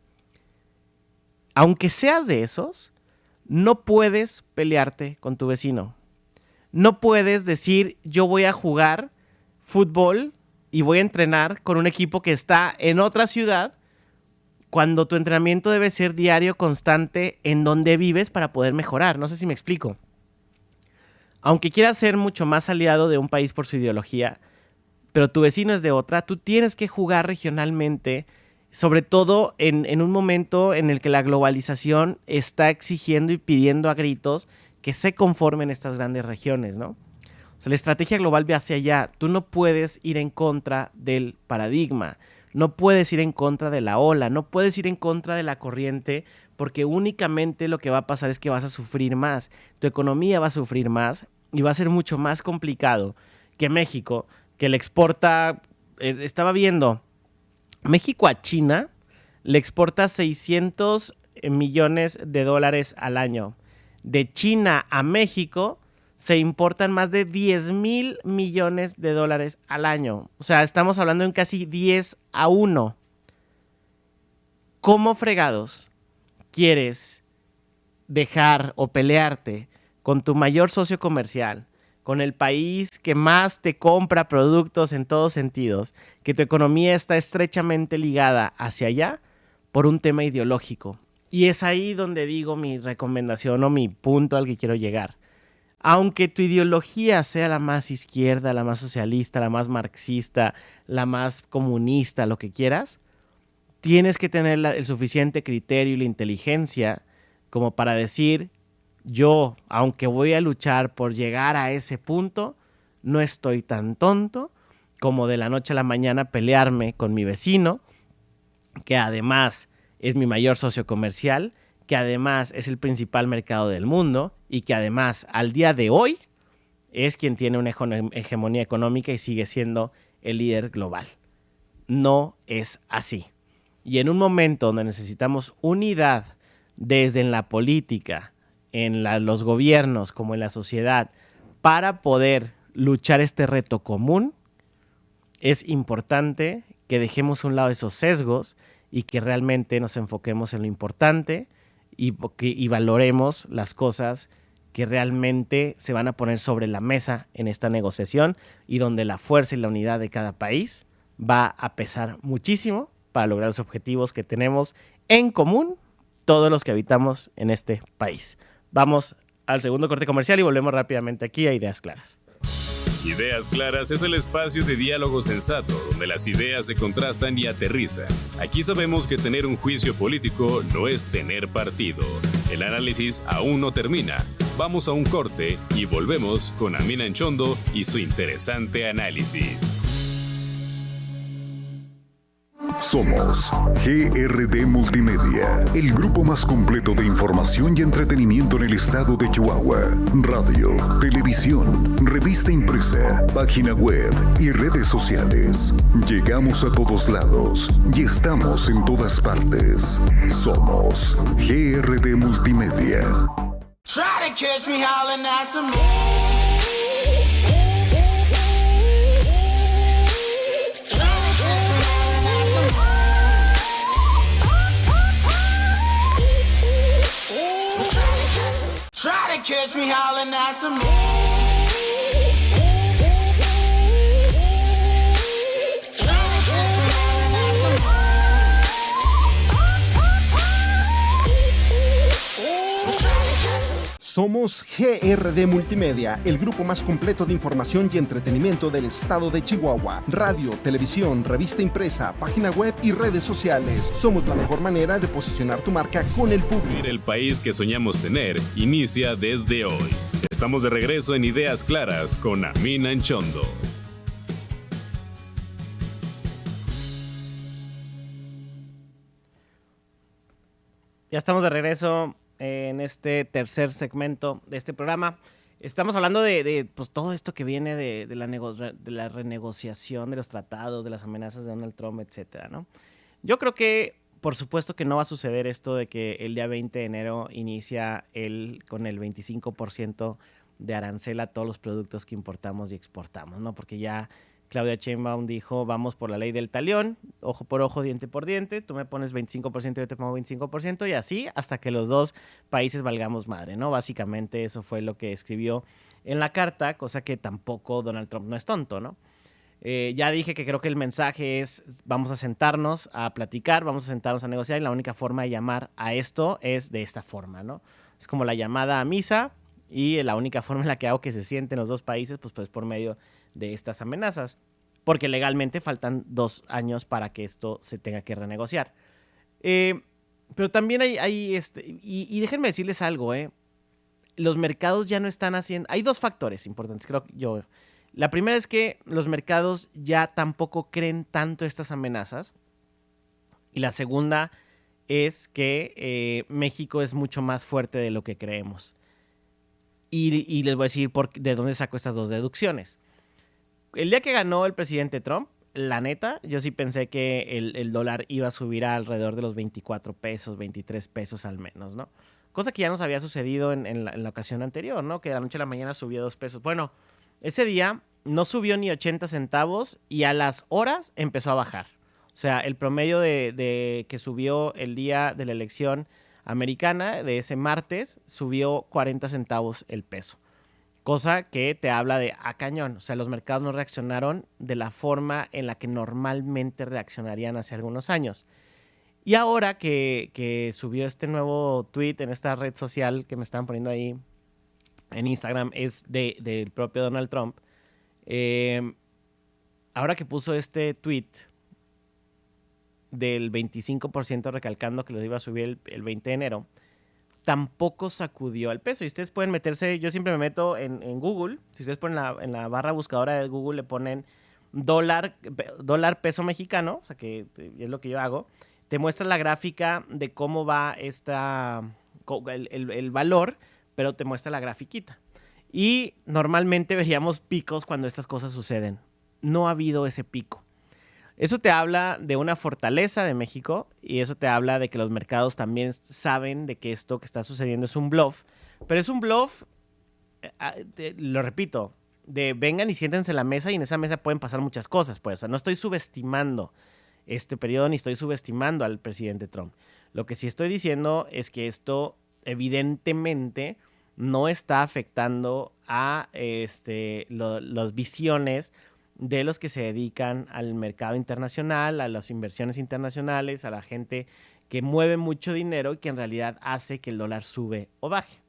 aunque seas de esos, no puedes pelearte con tu vecino. No puedes decir, yo voy a jugar fútbol y voy a entrenar con un equipo que está en otra ciudad, cuando tu entrenamiento debe ser diario, constante, en donde vives para poder mejorar. No sé si me explico. Aunque quieras ser mucho más aliado de un país por su ideología, pero tu vecino es de otra, tú tienes que jugar regionalmente, sobre todo en un momento en el que la globalización está exigiendo y pidiendo a gritos que se conformen estas grandes regiones, ¿no? O sea, la estrategia global ve hacia allá. Tú no puedes ir en contra del paradigma, no puedes ir en contra de la ola, no puedes ir en contra de la corriente, porque únicamente lo que va a pasar es que vas a sufrir más, tu economía va a sufrir más y va a ser mucho más complicado que México, que le exporta, estaba viendo, México a China le exporta $600 millones al año. De China a México se importan más de $10,000 millones al año. O sea, estamos hablando en casi 10-1. ¿Cómo fregados quieres dejar o pelearte con tu mayor socio comercial, con el país que más te compra productos en todos sentidos, que tu economía está estrechamente ligada hacia allá por un tema ideológico? Y es ahí donde digo mi recomendación o mi punto al que quiero llegar. Aunque tu ideología sea la más izquierda, la más socialista, la más marxista, la más comunista, lo que quieras, tienes que tener el suficiente criterio y la inteligencia como para decir, yo, aunque voy a luchar por llegar a ese punto, no estoy tan tonto como de la noche a la mañana pelearme con mi vecino, que además es mi mayor socio comercial, que además es el principal mercado del mundo y que además al día de hoy es quien tiene una hegemonía económica y sigue siendo el líder global. No es así. Y en un momento donde necesitamos unidad desde en la política, en los gobiernos como en la sociedad, para poder luchar este reto común, es importante que dejemos a un lado esos sesgos y que realmente nos enfoquemos en lo importante y valoremos las cosas que realmente se van a poner sobre la mesa en esta negociación y donde la fuerza y la unidad de cada país va a pesar muchísimo para lograr los objetivos que tenemos en común todos los que habitamos en este país. Vamos al segundo corte comercial y volvemos rápidamente aquí a Ideas Claras. Ideas Claras es el espacio de diálogo sensato donde las ideas se contrastan y aterrizan. Aquí sabemos que tener un juicio político no es tener partido. El análisis aún no termina. Vamos a un corte y volvemos con Amina Anchondo y su interesante análisis. Somos GRD Multimedia, el grupo más completo de información y entretenimiento en el estado de Chihuahua. Radio, televisión, revista impresa, página web y redes sociales. Llegamos a todos lados y estamos en todas partes. Somos GRD Multimedia. Try to catch me howling at the moon. Try to catch me howling at the moon. Somos GRD Multimedia, el grupo más completo de información y entretenimiento del estado de Chihuahua. Radio, televisión, revista impresa, página web y redes sociales. Somos la mejor manera de posicionar tu marca con el público. El país que soñamos tener inicia desde hoy. Estamos de regreso en Ideas Claras con Amina Anchondo. Ya estamos de regreso en este tercer segmento de este programa. Estamos hablando de pues, todo esto que viene de la renegociación de los tratados, de las amenazas de Donald Trump, etcétera, ¿no? Yo creo que, por supuesto que no va a suceder esto de que el día 20 de enero inicia con el 25% de arancel a todos los productos que importamos y exportamos, ¿no? Porque ya Claudia Sheinbaum dijo, vamos por la ley del talión, ojo por ojo, diente por diente, tú me pones 25%, yo te pongo 25%, y así hasta que los dos países valgamos madre, ¿no? Básicamente eso fue lo que escribió en la carta, cosa que tampoco Donald Trump no es tonto, ¿no? Ya dije que creo que el mensaje es, vamos a sentarnos a platicar, vamos a sentarnos a negociar, y la única forma de llamar a esto es de esta forma, ¿no? Es como la llamada a misa, y la única forma en la que hago que se sienten los dos países, pues por medio de estas amenazas, porque legalmente faltan 2 años para que esto se tenga que renegociar. Pero también hay y déjenme decirles algo, los mercados ya no están haciendo, hay 2 factores importantes, creo yo. La primera es que los mercados ya tampoco creen tanto estas amenazas, y la segunda es que México es mucho más fuerte de lo que creemos. Y les voy a decir de dónde saco estas 2 deducciones. El día que ganó el presidente Trump, la neta, yo sí pensé que el dólar iba a subir a alrededor de los 24 pesos, 23 pesos al menos, ¿no? Cosa que ya nos había sucedido en la ocasión anterior, ¿no? Que de la noche a la mañana subió 2 pesos. Bueno, ese día no subió ni 80 centavos y a las horas empezó a bajar. O sea, el promedio de que subió el día de la elección americana, de ese martes, subió 40 centavos el peso. Cosa que te habla de cañón. O sea, los mercados no reaccionaron de la forma en la que normalmente reaccionarían hace algunos años. Y ahora que subió este nuevo tweet en esta red social que me estaban poniendo ahí en Instagram, es del propio Donald Trump. Ahora que puso este tweet del 25% recalcando que lo iba a subir el 20 de enero, tampoco sacudió al peso. Y ustedes pueden meterse, yo siempre me meto en Google, si ustedes ponen en la barra buscadora de Google, le ponen dólar peso mexicano, o sea que es lo que yo hago, te muestra la gráfica de cómo va el valor pero te muestra la grafiquita. Y normalmente veríamos picos cuando estas cosas suceden. No ha habido ese pico. Eso te habla de una fortaleza de México y eso te habla de que los mercados también saben de que esto que está sucediendo es un bluff. Pero es un bluff, lo repito, de vengan y siéntense en la mesa y en esa mesa pueden pasar muchas cosas. Pues. O sea, no estoy subestimando este periodo ni estoy subestimando al presidente Trump. Lo que sí estoy diciendo es que esto evidentemente no está afectando a las visiones de los que se dedican al mercado internacional, a las inversiones internacionales, a la gente que mueve mucho dinero y que en realidad hace que el dólar sube o baje.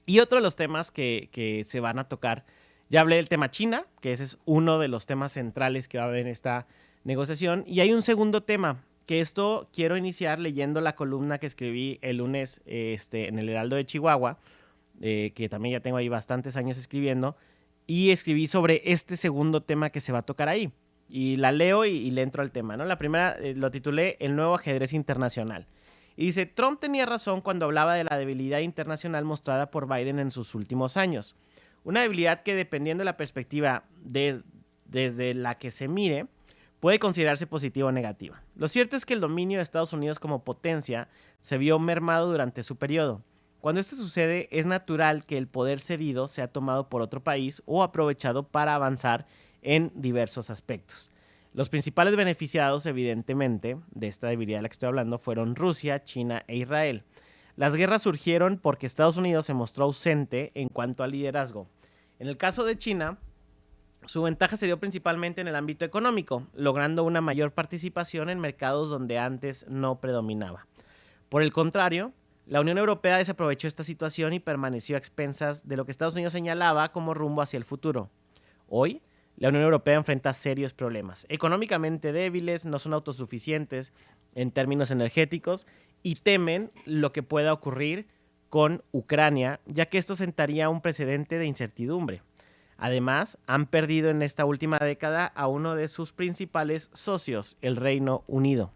Y otro de los temas que se van a tocar, ya hablé del tema China, que ese es uno de los temas centrales que va a haber en esta negociación. Y hay un segundo tema, que esto quiero iniciar leyendo la columna que escribí el lunes en el Heraldo de Chihuahua, que también ya tengo ahí bastantes años escribiendo, y escribí sobre este segundo tema que se va a tocar ahí. Y la leo y le entro al tema, ¿no? La primera lo titulé El nuevo ajedrez internacional. Y dice, Trump tenía razón cuando hablaba de la debilidad internacional mostrada por Biden en sus últimos años. Una debilidad que, dependiendo de la perspectiva desde la que se mire, puede considerarse positiva o negativa. Lo cierto es que el dominio de Estados Unidos como potencia se vio mermado durante su periodo. Cuando esto sucede, es natural que el poder cedido sea tomado por otro país o aprovechado para avanzar en diversos aspectos. Los principales beneficiados, evidentemente, de esta debilidad de la que estoy hablando fueron Rusia, China e Israel. Las guerras surgieron porque Estados Unidos se mostró ausente en cuanto al liderazgo. En el caso de China, su ventaja se dio principalmente en el ámbito económico, logrando una mayor participación en mercados donde antes no predominaba. Por el contrario, la Unión Europea desaprovechó esta situación y permaneció a expensas de lo que Estados Unidos señalaba como rumbo hacia el futuro. Hoy, la Unión Europea enfrenta serios problemas. Económicamente débiles, no son autosuficientes en términos energéticos y temen lo que pueda ocurrir con Ucrania, ya que esto sentaría un precedente de incertidumbre. Además, han perdido en esta última década a uno de sus principales socios, el Reino Unido.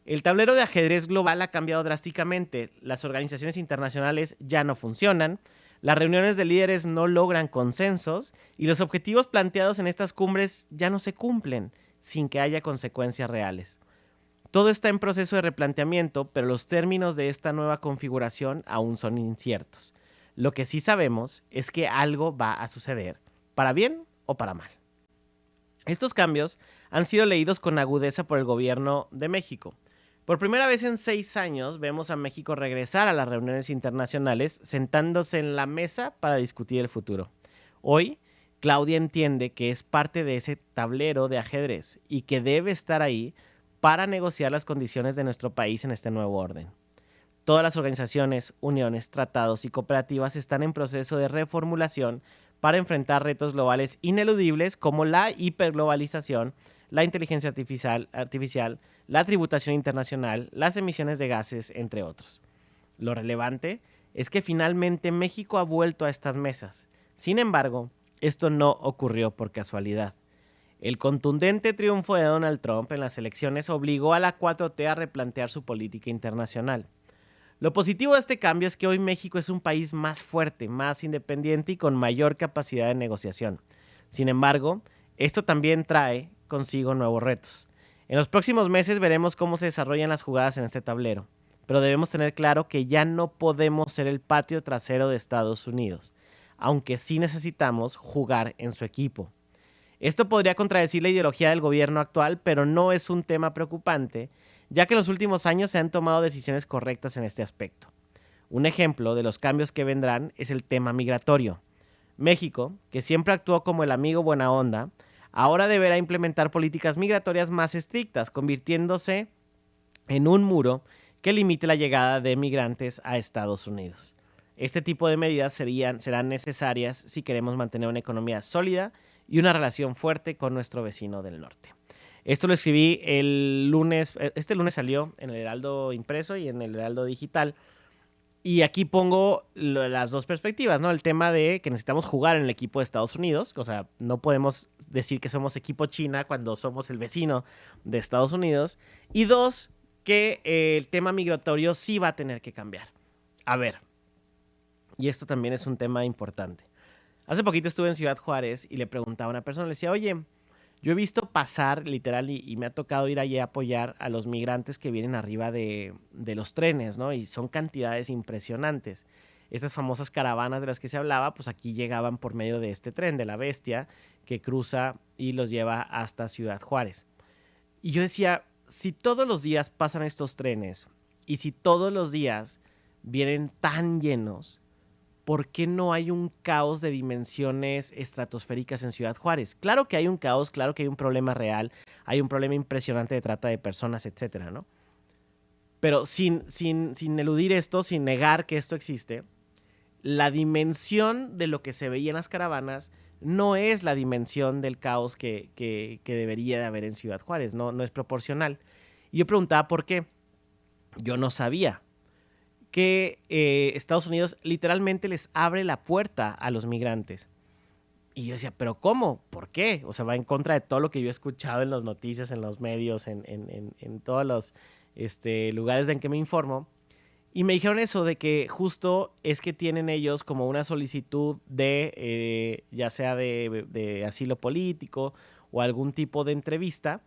El tablero de ajedrez global ha cambiado drásticamente. Las organizaciones internacionales ya no funcionan, las reuniones de líderes no logran consensos y los objetivos planteados en estas cumbres ya no se cumplen sin que haya consecuencias reales. Todo está en proceso de replanteamiento, pero los términos de esta nueva configuración aún son inciertos. Lo que sí sabemos es que algo va a suceder, para bien o para mal. Estos cambios han sido leídos con agudeza por el gobierno de México. Por primera vez en 6 años vemos a México regresar a las reuniones internacionales sentándose en la mesa para discutir el futuro. Hoy, Claudia entiende que es parte de ese tablero de ajedrez y que debe estar ahí para negociar las condiciones de nuestro país en este nuevo orden. Todas las organizaciones, uniones, tratados y cooperativas están en proceso de reformulación para enfrentar retos globales ineludibles como la hiperglobalización, la inteligencia artificial, la tributación internacional, las emisiones de gases, entre otros. Lo relevante es que finalmente México ha vuelto a estas mesas. Sin embargo, esto no ocurrió por casualidad. El contundente triunfo de Donald Trump en las elecciones obligó a la 4T a replantear su política internacional. Lo positivo de este cambio es que hoy México es un país más fuerte, más independiente y con mayor capacidad de negociación. Sin embargo, esto también trae consigo nuevos retos. En los próximos meses veremos cómo se desarrollan las jugadas en este tablero, pero debemos tener claro que ya no podemos ser el patio trasero de Estados Unidos, aunque sí necesitamos jugar en su equipo. Esto podría contradecir la ideología del gobierno actual, pero no es un tema preocupante, ya que en los últimos años se han tomado decisiones correctas en este aspecto. Un ejemplo de los cambios que vendrán es el tema migratorio. México, que siempre actuó como el amigo buena onda, ahora deberá implementar políticas migratorias más estrictas, convirtiéndose en un muro que limite la llegada de migrantes a Estados Unidos. Este tipo de medidas serán necesarias si queremos mantener una economía sólida y una relación fuerte con nuestro vecino del norte. Esto lo escribí el lunes, este lunes salió en el Heraldo impreso y en el Heraldo digital. Y aquí pongo las dos perspectivas, ¿no? El tema de que necesitamos jugar en el equipo de Estados Unidos. O sea, no podemos decir que somos equipo China cuando somos el vecino de Estados Unidos. Y 2, que el tema migratorio sí va a tener que cambiar. A ver, Y esto también es un tema importante. Hace poquito estuve en Ciudad Juárez y le preguntaba a una persona, le decía, oye, yo he visto pasar literal y me ha tocado ir allí a apoyar a los migrantes que vienen arriba de los trenes, ¿no? Y son cantidades impresionantes. Estas famosas caravanas de las que se hablaba, pues aquí llegaban por medio de este tren, de la Bestia, que cruza y los lleva hasta Ciudad Juárez. Y yo decía, si todos los días pasan estos trenes y si todos los días vienen tan llenos, ¿por qué no hay un caos de dimensiones estratosféricas en Ciudad Juárez? Claro que hay un caos, claro que hay un problema real, hay un problema impresionante de trata de personas, etcétera, ¿no? Pero sin eludir esto, sin negar que esto existe, la dimensión de lo que se veía en las caravanas no es la dimensión del caos que debería de haber en Ciudad Juárez, no es proporcional. Y yo preguntaba por qué. Yo no sabía que Estados Unidos literalmente les abre la puerta a los migrantes. Y yo decía, ¿pero cómo? ¿Por qué? O sea, va en contra de todo lo que yo he escuchado en las noticias, en los medios, en todos los lugares en que me informo. Y me dijeron eso, de que justo es que tienen ellos como una solicitud de, ya sea de asilo político o algún tipo de entrevista,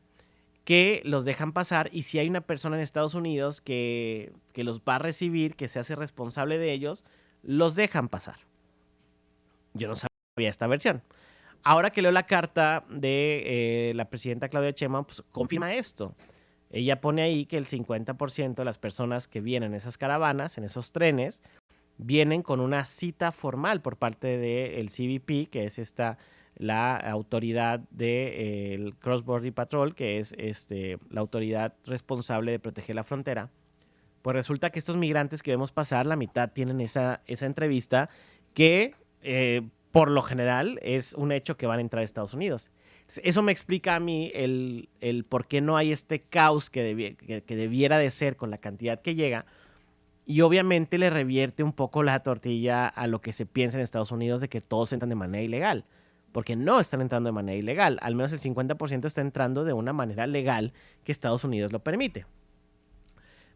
que los dejan pasar, y si hay una persona en Estados Unidos que los va a recibir, que se hace responsable de ellos, los dejan pasar. Yo no sabía esta versión. Ahora que leo la carta de la presidenta Claudia Sheinbaum, pues confirma esto. Ella pone ahí que el 50% de las personas que vienen en esas caravanas, en esos trenes, vienen con una cita formal por parte del CBP, que es la autoridad del Cross Border Patrol, que es la autoridad responsable de proteger la frontera. Pues resulta que estos migrantes que vemos pasar, la mitad tienen esa entrevista que por lo general es un hecho que van a entrar a Estados Unidos. Eso me explica a mí el por qué no hay este caos que debiera de ser con la cantidad que llega, y obviamente le revierte un poco la tortilla a lo que se piensa en Estados Unidos de que todos entran de manera ilegal, porque no están entrando de manera ilegal. Al menos el 50% está entrando de una manera legal que Estados Unidos lo permite.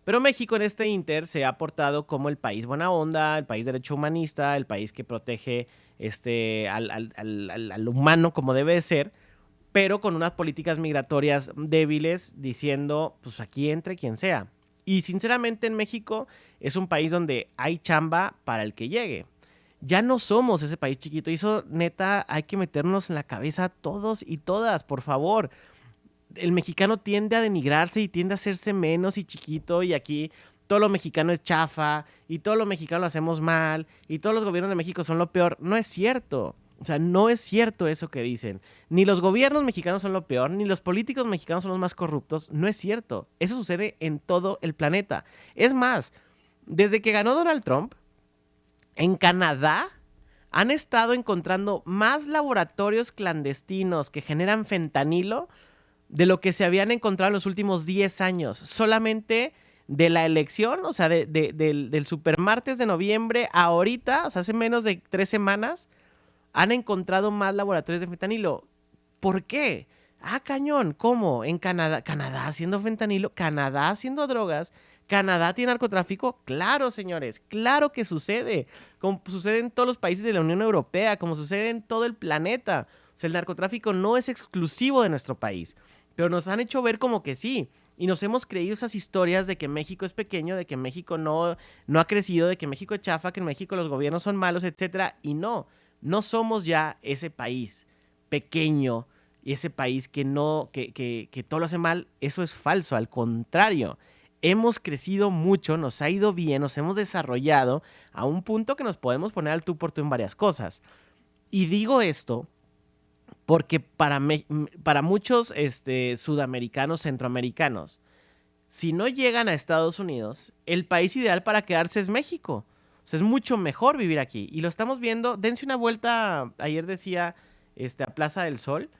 Pero México en este inter se ha portado como el país buena onda, el país derecho humanista, el país que protege al humano como debe de ser, pero con unas políticas migratorias débiles, diciendo, pues aquí entre quien sea. Y sinceramente en México es un país donde hay chamba para el que llegue. Ya no somos ese país chiquito, y eso neta hay que meternos en la cabeza todos y todas, por favor. El mexicano tiende a denigrarse y tiende a hacerse menos y chiquito, y aquí todo lo mexicano es chafa y todo lo mexicano lo hacemos mal y todos los gobiernos de México son lo peor. No es cierto. O sea, no es cierto eso que dicen. Ni los gobiernos mexicanos son lo peor, ni los políticos mexicanos son los más corruptos. No es cierto. Eso sucede en todo el planeta. Es más, desde que ganó Donald Trump, en Canadá han estado encontrando más laboratorios clandestinos que generan fentanilo de lo que se habían encontrado en los últimos 10 años. Solamente de la elección, o sea, del supermartes de noviembre a ahorita, o sea, hace menos de 3 semanas, han encontrado más laboratorios de fentanilo. ¿Por qué? Ah, cañón, ¿cómo? En Canadá haciendo fentanilo, Canadá haciendo drogas, Canadá tiene narcotráfico. Claro, señores, claro que sucede. Como sucede en todos los países de la Unión Europea, como sucede en todo el planeta. O sea, el narcotráfico no es exclusivo de nuestro país, pero nos han hecho ver como que sí. Y nos hemos creído esas historias de que México es pequeño, de que México no ha crecido, de que México es chafa, que en México los gobiernos son malos, etcétera. Y no somos ya ese país pequeño y ese país que todo lo hace mal. Eso es falso, al contrario. Hemos crecido mucho, nos ha ido bien, nos hemos desarrollado a un punto que nos podemos poner al tú por tú en varias cosas. Y digo esto porque para muchos sudamericanos, centroamericanos, si no llegan a Estados Unidos, el país ideal para quedarse es México. O sea, es mucho mejor vivir aquí. Y lo estamos viendo. Dense una vuelta, ayer decía, a Plaza del Sol.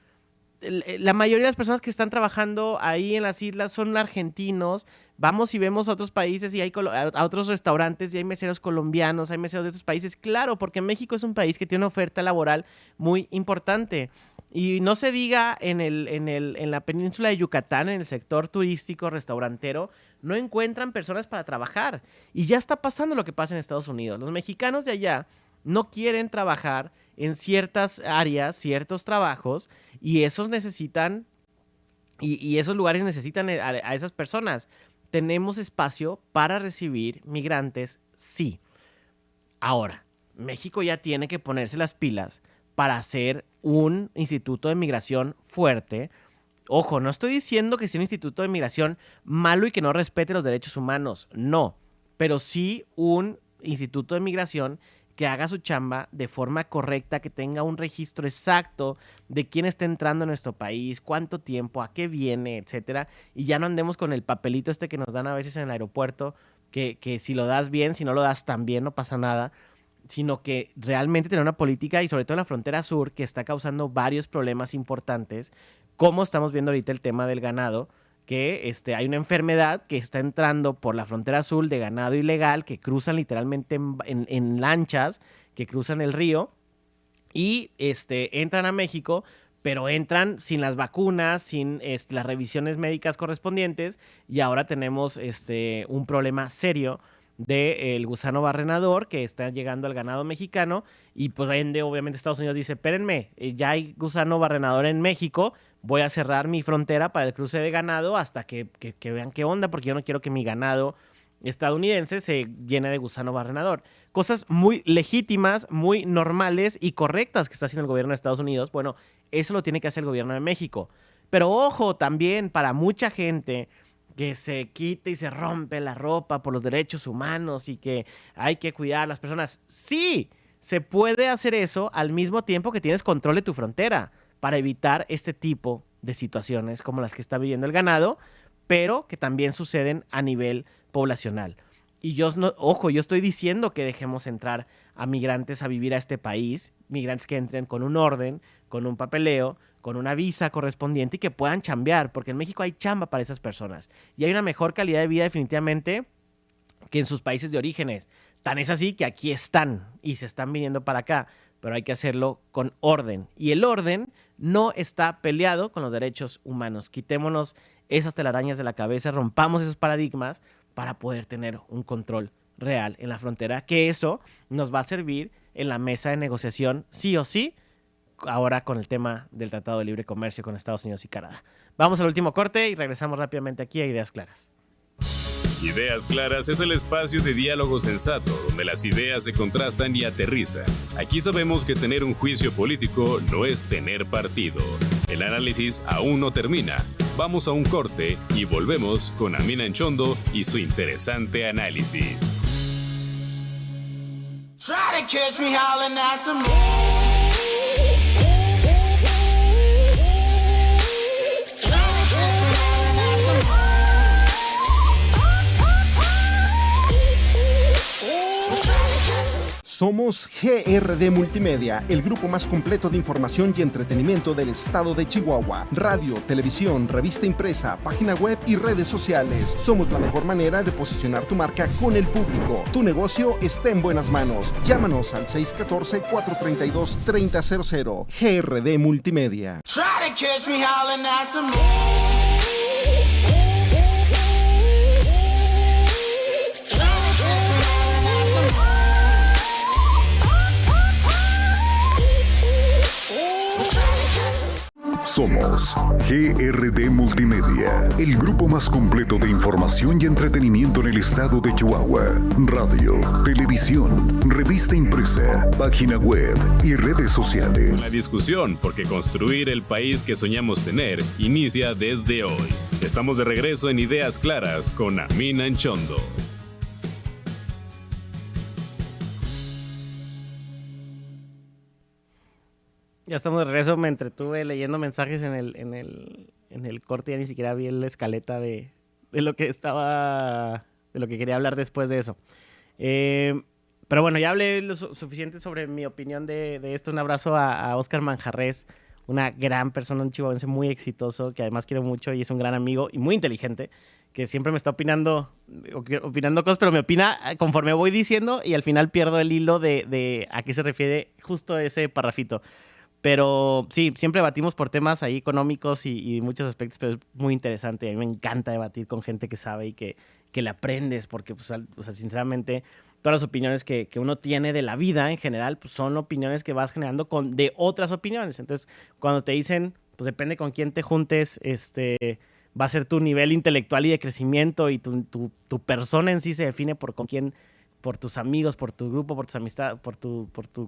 La mayoría de las personas que están trabajando ahí en las islas son argentinos. Vamos y vemos a otros países y hay a otros restaurantes y hay meseros colombianos, hay meseros de otros países. Claro, porque México es un país que tiene una oferta laboral muy importante. Y no se diga en la península de Yucatán, en el sector turístico, restaurantero, no encuentran personas para trabajar. Y ya está pasando lo que pasa en Estados Unidos. Los mexicanos de allá no quieren trabajar en ciertas áreas, ciertos trabajos, y esos necesitan, y esos lugares necesitan a esas personas. ¿Tenemos espacio para recibir migrantes? Sí. Ahora, México ya tiene que ponerse las pilas para hacer un instituto de migración fuerte. Ojo, no estoy diciendo que sea un instituto de migración malo y que no respete los derechos humanos, no, pero sí un instituto de migración que haga su chamba de forma correcta, que tenga un registro exacto de quién está entrando a nuestro país, cuánto tiempo, a qué viene, etcétera, y ya no andemos con el papelito que nos dan a veces en el aeropuerto, que si lo das bien, si no lo das tan bien, no pasa nada, sino que realmente tener una política, y sobre todo en la frontera sur, que está causando varios problemas importantes, como estamos viendo ahorita el tema del ganado, que hay una enfermedad que está entrando por la frontera sur de ganado ilegal, que cruzan literalmente en lanchas, que cruzan el río, y entran a México, pero entran sin las vacunas, sin las revisiones médicas correspondientes, y ahora tenemos un problema serio del gusano barrenador que está llegando al ganado mexicano, y por ende obviamente Estados Unidos dice, espérenme, ya hay gusano barrenador en México, voy a cerrar mi frontera para el cruce de ganado hasta que vean qué onda, porque yo no quiero que mi ganado estadounidense se llene de gusano barrenador. Cosas muy legítimas, muy normales y correctas que está haciendo el gobierno de Estados Unidos. Bueno, eso lo tiene que hacer el gobierno de México. Pero ojo, también para mucha gente que se quita y se rompe la ropa por los derechos humanos y que hay que cuidar a las personas. Sí, se puede hacer eso al mismo tiempo que tienes control de tu frontera para evitar este tipo de situaciones como las que está viviendo el ganado, pero que también suceden a nivel poblacional. Y yo estoy diciendo que dejemos entrar a migrantes a vivir a este país, migrantes que entren con un orden, con un papeleo, con una visa correspondiente y que puedan chambear, porque en México hay chamba para esas personas. Y hay una mejor calidad de vida definitivamente que en sus países de orígenes. Tan es así que aquí están y se están viniendo para acá, pero hay que hacerlo con orden. Y el orden no está peleado con los derechos humanos. Quitémonos esas telarañas de la cabeza, rompamos esos paradigmas para poder tener un control real en la frontera, que eso nos va a servir en la mesa de negociación sí o sí, ahora con el tema del Tratado de Libre Comercio con Estados Unidos y Canadá. Vamos al último corte y regresamos rápidamente aquí a Ideas Claras. Ideas Claras es el espacio de diálogo sensato donde las ideas se contrastan y aterrizan. Aquí sabemos que tener un juicio político no es tener partido. El análisis aún no termina. Vamos a un corte y volvemos con Amina Anchondo y su interesante análisis. Try to catch me howling at the moon. Somos GRD Multimedia, el grupo más completo de información y entretenimiento del estado de Chihuahua. Radio, televisión, revista impresa, página web y redes sociales. Somos la mejor manera de posicionar tu marca con el público. Tu negocio está en buenas manos. Llámanos al 614-432-3000. GRD Multimedia. Try to catch me howling at the moon. Somos GRD Multimedia, el grupo más completo de información y entretenimiento en el estado de Chihuahua. Radio, televisión, revista impresa, página web y redes sociales. La discusión, porque construir el país que soñamos tener inicia desde hoy. Estamos de regreso en Ideas Claras con Amina Anchondo. Ya estamos de regreso. Me entretuve leyendo mensajes en el corte. Ya ni siquiera vi la escaleta de lo que quería hablar después de eso. Pero bueno, ya hablé lo suficiente sobre mi opinión de esto. Un abrazo a Oscar Manjarres, una gran persona, un chihuahuense muy exitoso, que además quiero mucho y es un gran amigo y muy inteligente, que siempre me está opinando cosas, pero me opina conforme voy diciendo y al final pierdo el hilo de a qué se refiere justo ese parrafito. Pero sí, siempre debatimos por temas ahí económicos y muchos aspectos, pero es muy interesante. A mí me encanta debatir con gente que sabe y que le aprendes, porque pues, o sea, sinceramente todas las opiniones que uno tiene de la vida en general pues, son opiniones que vas generando de otras opiniones. Entonces, cuando te dicen, pues depende con quién te juntes, va a ser tu nivel intelectual y de crecimiento y tu persona en sí se define por con quién, por tus amigos, por tu grupo, por tus amistades,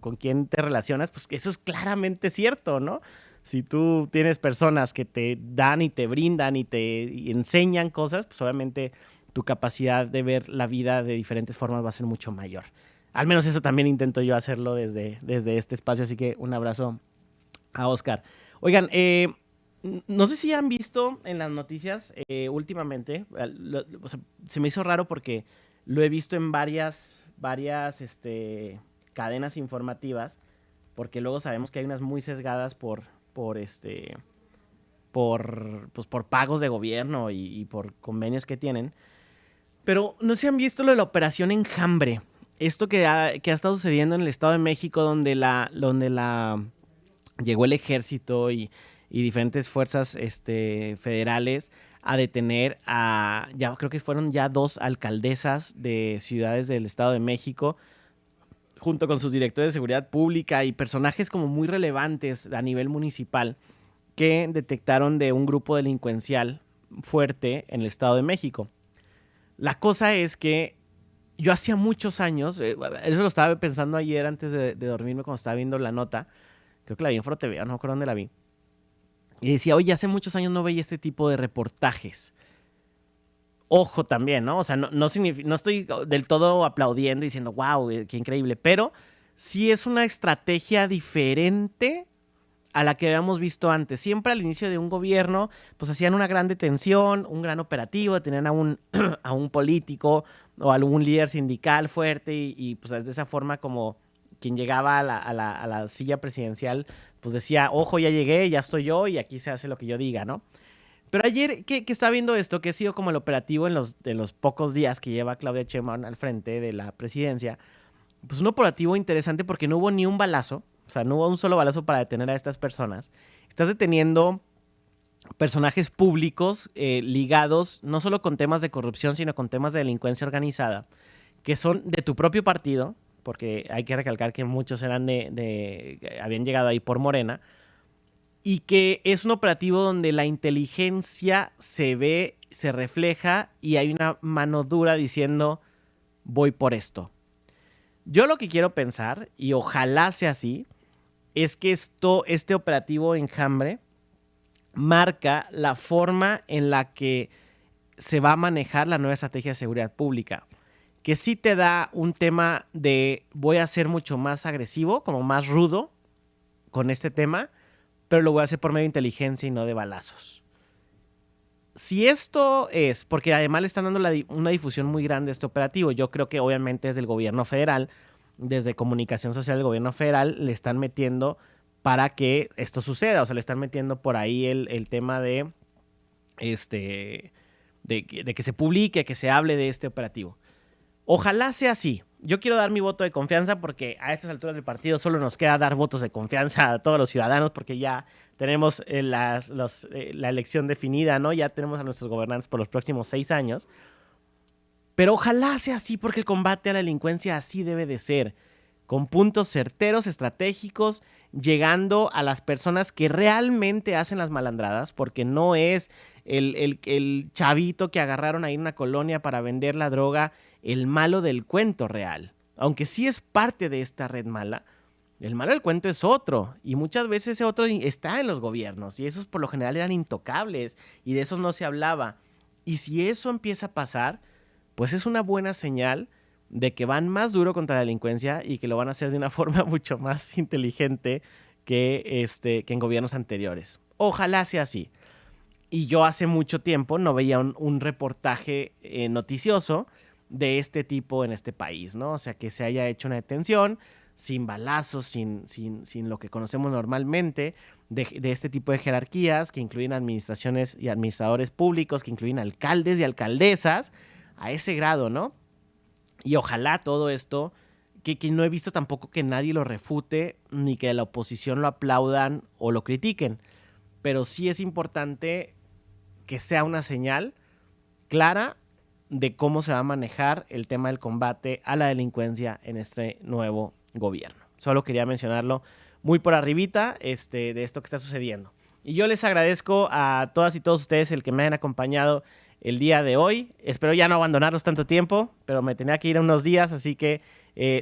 con quién te relacionas, pues eso es claramente cierto, ¿no? Si tú tienes personas que te dan y te brindan y enseñan cosas, pues obviamente tu capacidad de ver la vida de diferentes formas va a ser mucho mayor. Al menos eso también intento yo hacerlo desde este espacio, así que un abrazo a Oscar. Oigan, no sé si han visto en las noticias últimamente, o sea, se me hizo raro porque lo he visto en varias cadenas informativas, porque luego sabemos que hay unas muy sesgadas por pagos de gobierno y por convenios que tienen. Pero no sé si han visto lo de la operación Enjambre. Esto que ha estado sucediendo en el Estado de México, donde llegó el ejército y diferentes fuerzas federales a detener ya creo que fueron ya 2 alcaldesas de ciudades del Estado de México, junto con sus directores de seguridad pública y personajes como muy relevantes a nivel municipal que detectaron de un grupo delincuencial fuerte en el Estado de México. La cosa es que yo hacía muchos años, eso lo estaba pensando ayer antes de dormirme cuando estaba viendo la nota, creo que la vi en Foro TV, no me acuerdo dónde la vi, y decía, oye, hace muchos años no veía este tipo de reportajes. Ojo también, ¿no? O sea, no estoy del todo aplaudiendo y diciendo, wow, qué increíble, pero sí es una estrategia diferente a la que habíamos visto antes. Siempre al inicio de un gobierno, pues hacían una gran detención, un gran operativo, tenían a un político o algún líder sindical fuerte y pues de esa forma como quien llegaba a la silla presidencial, pues decía, ojo, ya llegué, ya estoy yo y aquí se hace lo que yo diga, ¿no? Pero ayer que estaba viendo esto, que ha sido como el operativo de los pocos días que lleva Claudia Sheinbaum al frente de la presidencia, pues un operativo interesante porque no hubo ni un balazo, o sea, no hubo un solo balazo para detener a estas personas. Estás deteniendo personajes públicos ligados no solo con temas de corrupción, sino con temas de delincuencia organizada, que son de tu propio partido, porque hay que recalcar que muchos eran habían llegado ahí por Morena, y que es un operativo donde la inteligencia se ve, se refleja y hay una mano dura diciendo, voy por esto. Yo lo que quiero pensar, y ojalá sea así, es que este operativo Enjambre marca la forma en la que se va a manejar la nueva estrategia de seguridad pública, que sí te da un tema de voy a ser mucho más agresivo, como más rudo con este tema, pero lo voy a hacer por medio de inteligencia y no de balazos. Si esto es, porque además le están dando una difusión muy grande a este operativo, yo creo que obviamente desde el gobierno federal, desde Comunicación Social del gobierno federal, le están metiendo para que esto suceda, o sea, le están metiendo por ahí el tema de que se publique, que se hable de este operativo. Ojalá sea así. Yo quiero dar mi voto de confianza porque a estas alturas del partido solo nos queda dar votos de confianza a todos los ciudadanos porque ya tenemos la elección definida, ¿no? Ya tenemos a nuestros gobernantes por los próximos 6 años. Pero ojalá sea así porque el combate a la delincuencia así debe de ser. Con puntos certeros, estratégicos, llegando a las personas que realmente hacen las malandradas, porque no es el chavito que agarraron ahí en una colonia para vender la droga, el malo del cuento real. Aunque sí es parte de esta red mala, el malo del cuento es otro. Y muchas veces ese otro está en los gobiernos. Y esos por lo general eran intocables. Y de esos no se hablaba. Y si eso empieza a pasar, pues es una buena señal de que van más duro contra la delincuencia y que lo van a hacer de una forma mucho más inteligente que en gobiernos anteriores. Ojalá sea así. Y yo hace mucho tiempo no veía un reportaje noticioso de este tipo en este país, ¿no? O sea, que se haya hecho una detención sin balazos, sin lo que conocemos normalmente de este tipo de jerarquías que incluyen administraciones y administradores públicos, que incluyen alcaldes y alcaldesas a ese grado, ¿no? Y ojalá todo esto que no he visto tampoco que nadie lo refute ni que de la oposición lo aplaudan o lo critiquen. Pero sí es importante que sea una señal clara de cómo se va a manejar el tema del combate a la delincuencia en este nuevo gobierno. Solo quería mencionarlo muy por arribita de esto que está sucediendo. Y yo les agradezco a todas y todos ustedes el que me hayan acompañado el día de hoy. Espero ya no abandonarlos tanto tiempo, pero me tenía que ir unos días, así que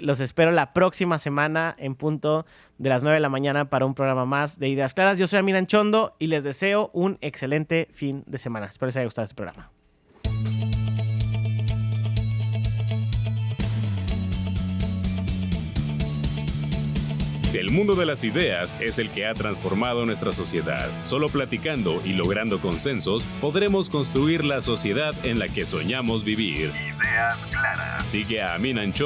los espero la próxima semana en punto de las 9 de la mañana para un programa más de Ideas Claras. Yo soy Amiran Chondo y les deseo un excelente fin de semana. Espero les haya gustado este programa. El mundo de las ideas es el que ha transformado nuestra sociedad. Solo platicando y logrando consensos podremos construir la sociedad en la que soñamos vivir. Ideas Claras. Sigue a Aminan Chondo